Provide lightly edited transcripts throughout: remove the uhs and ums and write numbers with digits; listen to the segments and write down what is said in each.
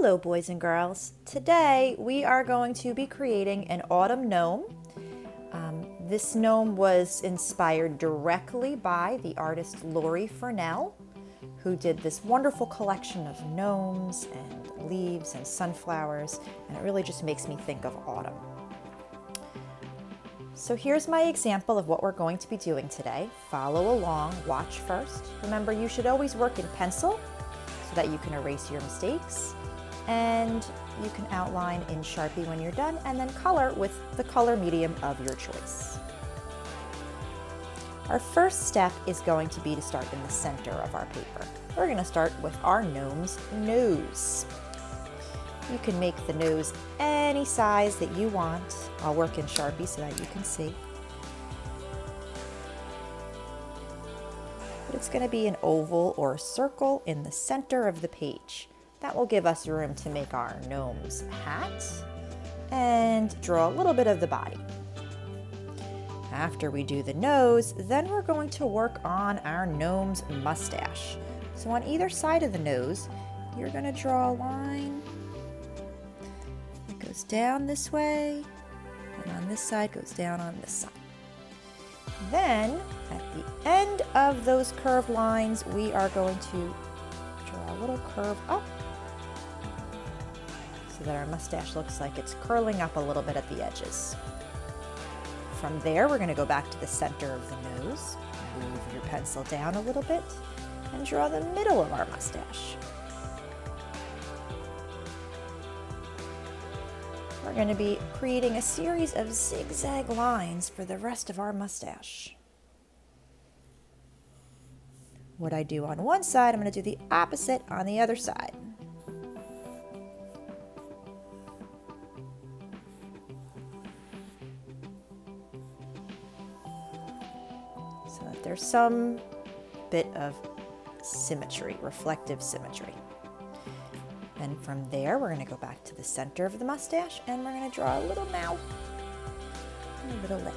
Hello boys and girls. Today we are going to be creating an autumn gnome. This gnome was inspired directly by the artist Laurie Furnell, who did this wonderful collection of gnomes and leaves and sunflowers, and it really just makes me think of autumn. So here's my example of what we're going to be doing today. Follow along, watch first. Remember, you should always work in pencil so that you can erase your mistakes, and you can outline in Sharpie when you're done, and then color with the color medium of your choice. Our first step is going to be to start in the center of our paper. We're going to start with our gnome's nose. You can make the nose any size that you want. I'll work in Sharpie so that you can see. But it's going to be an oval or a circle in the center of the page. That will give us room to make our gnome's hat and draw a little bit of the body. After we do the nose, then we're going to work on our gnome's mustache. So on either side of the nose, you're going to draw a line that goes down this way, and on this side goes down on this side. Then, at the end of those curved lines, we are going to draw a little curve up so that our mustache looks like it's curling up a little bit at the edges. From there, we're going to go back to the center of the nose, move your pencil down a little bit, and draw the middle of our mustache. We're going to be creating a series of zigzag lines for the rest of our mustache. What I do on one side, I'm going to do the opposite on the other side. So that there's some bit of symmetry, reflective symmetry. And from there, we're going to go back to the center of the mustache, and we're going to draw a little mouth and a little lip.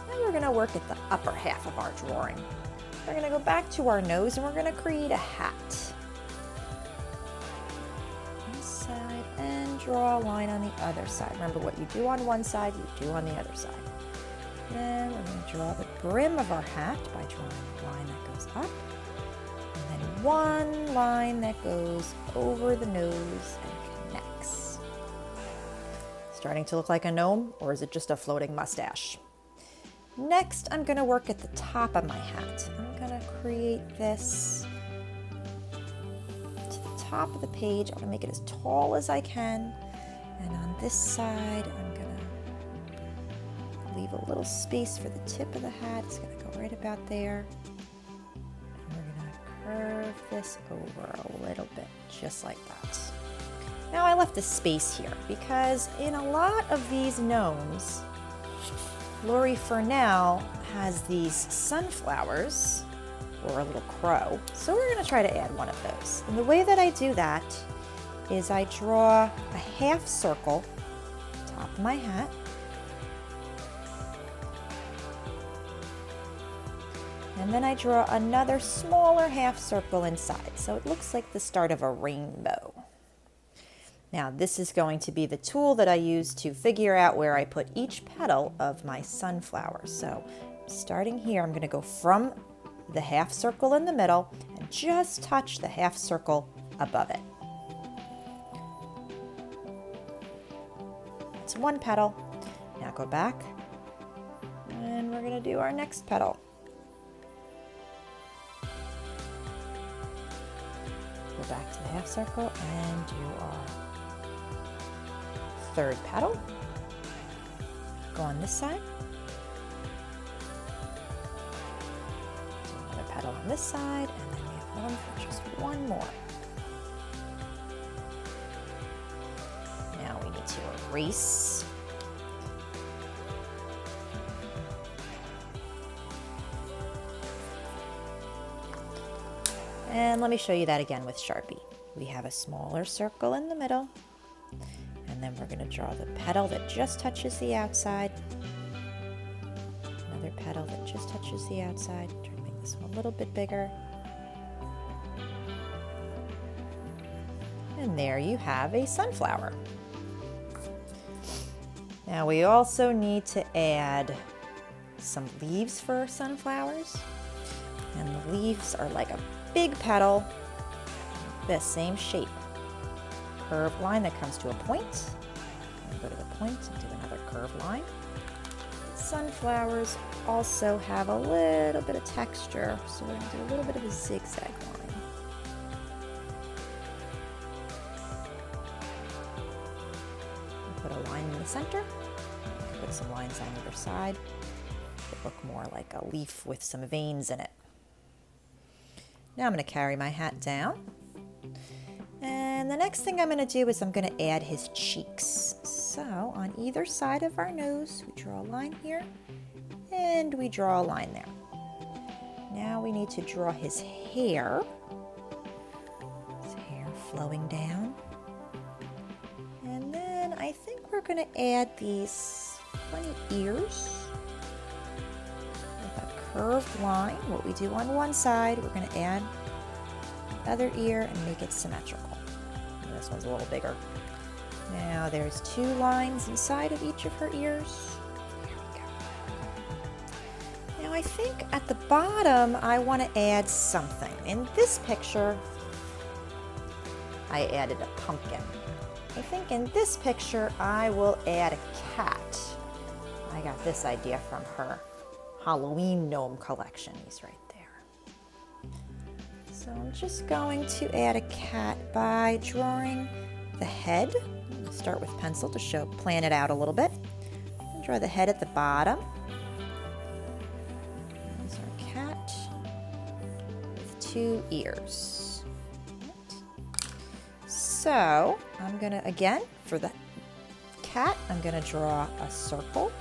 Now we're going to work at the upper half of our drawing. We're going to go back to our nose, and we're going to create a hat. This side, and draw a line on the other side. Remember, what you do on one side, you do on the other side. Then we're going to draw the brim of our hat by drawing a line that goes up, and then one line that goes over the nose and connects. Starting to look like a gnome, or is it just a floating mustache? Next, I'm going to work at the top of my hat. I'm going to create this to the top of the page. I'm going to make it as tall as I can, and on this side, I'm going to leave a little space for the tip of the hat. It's going to go right about there. And we're going to curve this over a little bit, just like that. Now I left a space here because in a lot of these gnomes, Laurie Furnell has these sunflowers, or a little crow. So we're going to try to add one of those. And the way that I do that is I draw a half circle top of my hat. And then I draw another smaller half circle inside, so it looks like the start of a rainbow. Now this is going to be the tool that I use to figure out where I put each petal of my sunflower. So starting here, I'm going to go from the half circle in the middle and just touch the half circle above it. That's one petal. Now go back, and we're going to do our next petal. Go back to the half circle and do our third petal. Go on this side. Do another petal on this side, and then we have room for just one more. Now we need to erase. And let me show you that again with Sharpie. We have a smaller circle in the middle, and then we're going to draw the petal that just touches the outside. Another petal that just touches the outside. Try to make this one a little bit bigger. And there you have a sunflower. Now we also need to add some leaves for our sunflowers. And the leaves are like a big petal, the same shape. Curved line that comes to a point. And go to the point and do another curved line. Sunflowers also have a little bit of texture, so we're going to do a little bit of a zigzag line. Put a line in the center. Put some lines on either side. It look more like a leaf with some veins in it. Now I'm going to carry my hat down. And the next thing I'm going to do is I'm going to add his cheeks. So on either side of our nose, we draw a line here, and we draw a line there. Now we need to draw his hair. His hair flowing down. And then I think we're going to add these funny ears with a curved line. What we do on one side, we're going to add the other ear and make it symmetrical. And this one's a little bigger. Now there's 2 lines inside of each of her ears. Here we go. Now I think at the bottom I want to add something. In this picture, I added a pumpkin. I think in this picture I will add a cat. I got this idea from her Halloween gnome collection. He's right there. So I'm just going to add a cat by drawing the head. Start with pencil to plan it out a little bit. And draw the head at the bottom. There's our cat with 2 ears. So I'm gonna, again, for the cat, I'm gonna draw a circle.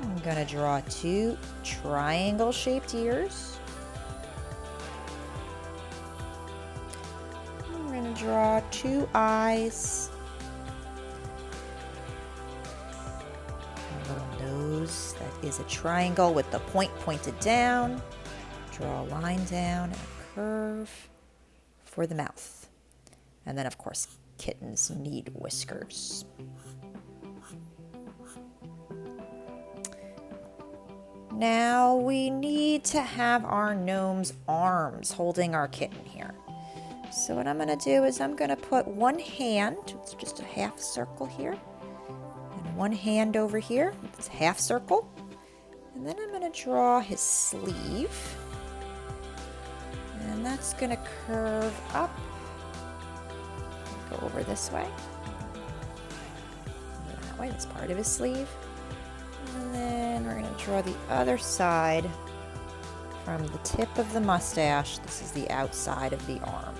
I'm gonna draw 2 triangle-shaped ears. Draw 2 eyes, a little nose that is a triangle with the point pointed down. Draw a line down and a curve for the mouth. And then, of course, kittens need whiskers. Now we need to have our gnome's arms holding our kitten here. So what I'm going to do is I'm going to put one hand, it's just a half circle here, and one hand over here, it's a half circle. And then I'm going to draw his sleeve. And that's going to curve up, go over this way. Go that way, that's part of his sleeve. And then we're going to draw the other side from the tip of the mustache. This is the outside of the arm.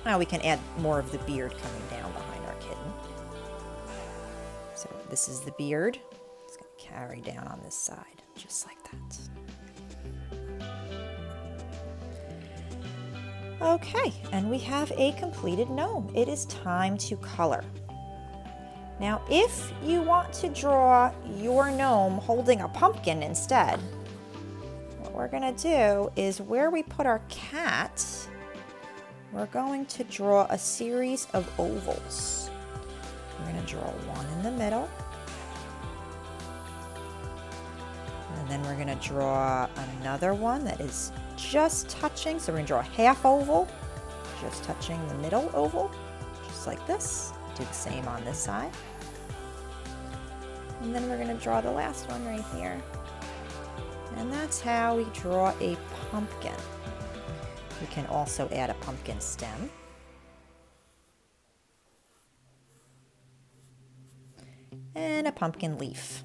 Now we can add more of the beard coming down behind our kitten. So this is the beard. It's going to carry down on this side, just like that. Okay, and we have a completed gnome. It is time to color. Now, if you want to draw your gnome holding a pumpkin instead, what we're going to do is where we put our cat, we're going to draw a series of ovals. We're going to draw one in the middle. And then we're going to draw another one that is just touching. So we're going to draw a half oval, just touching the middle oval, just like this. Do the same on this side. And then we're going to draw the last one right here. And that's how we draw a pumpkin. We can also add a pumpkin stem. And a pumpkin leaf.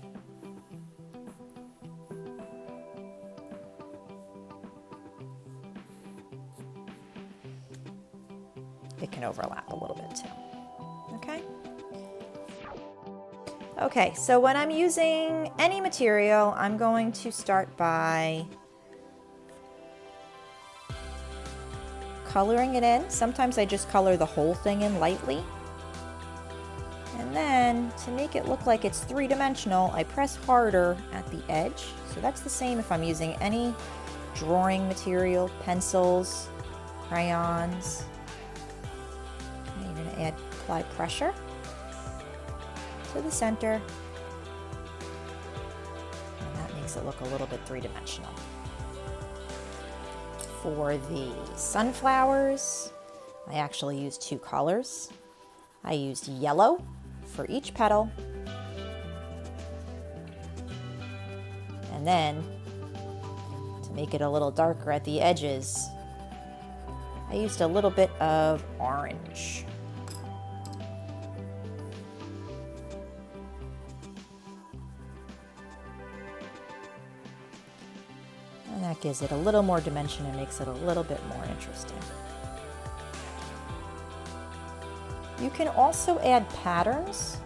It can overlap a little bit too. Okay? Okay, so when I'm using any material, I'm going to start by coloring it in. Sometimes I just color the whole thing in lightly. And then to make it look like it's three-dimensional, I press harder at the edge. So that's the same if I'm using any drawing material, pencils, crayons. And you're going to apply pressure to the center. And that makes it look a little bit three-dimensional. For the sunflowers, I actually used two colors. I used yellow for each petal, and then to make it a little darker at the edges, I used a little bit of orange. And that gives it a little more dimension and makes it a little bit more interesting. You can also add patterns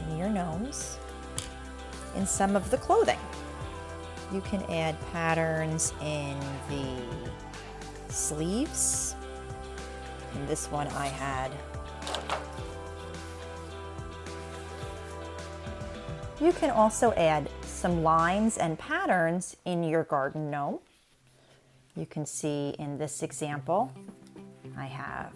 in your gnomes in some of the clothing. You can add patterns in the sleeves. In this one I had. You can also add some lines and patterns in your garden gnome. You can see in this example, I have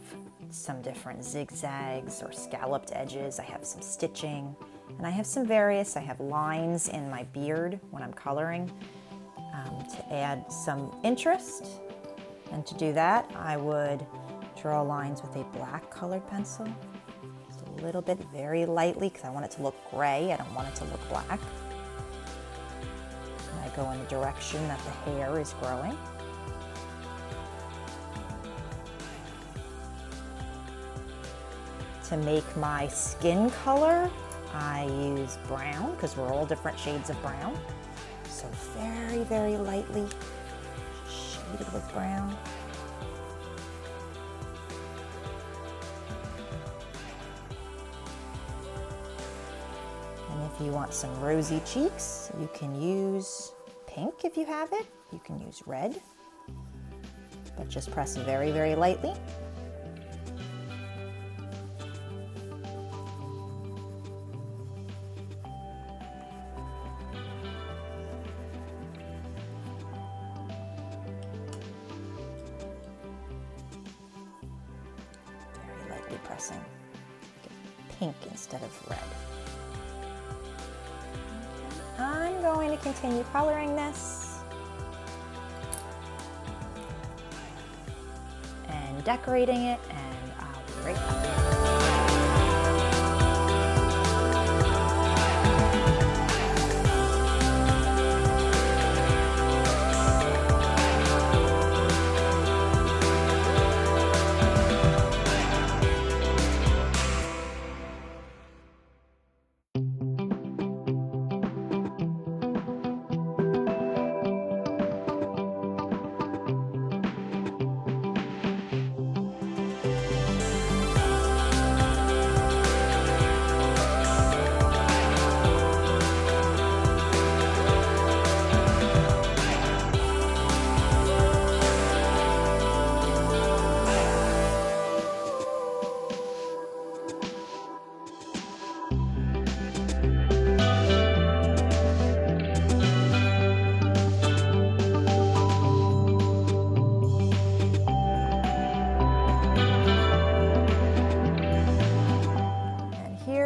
some different zigzags or scalloped edges. I have some stitching, and I have some various. I have lines in my beard when I'm coloring to add some interest. And to do that, I would draw lines with a black colored pencil, just a little bit, very lightly, because I want it to look gray. I don't want it to look black. And I go in the direction that the hair is growing. To make my skin color, I use brown because we're all different shades of brown. So very, very lightly shaded with brown. And if you want some rosy cheeks, you can use pink if you have it. You can use red, but just press very, very lightly. Pressing pink instead of red. Okay. I'm going to continue coloring this and decorating it, and I'll be right back.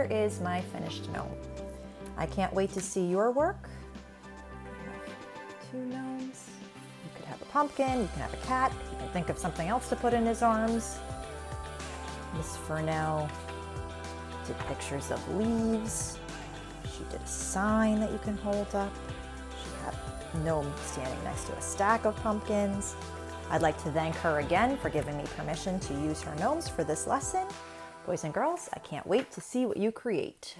Is my finished gnome. I can't wait to see your work. Two gnomes. You could have a pumpkin, you can have a cat, you can think of something else to put in his arms. Miss Furnell did pictures of leaves. She did a sign that you can hold up. She had a gnome standing next to a stack of pumpkins. I'd like to thank her again for giving me permission to use her gnomes for this lesson. Boys and girls, I can't wait to see what you create.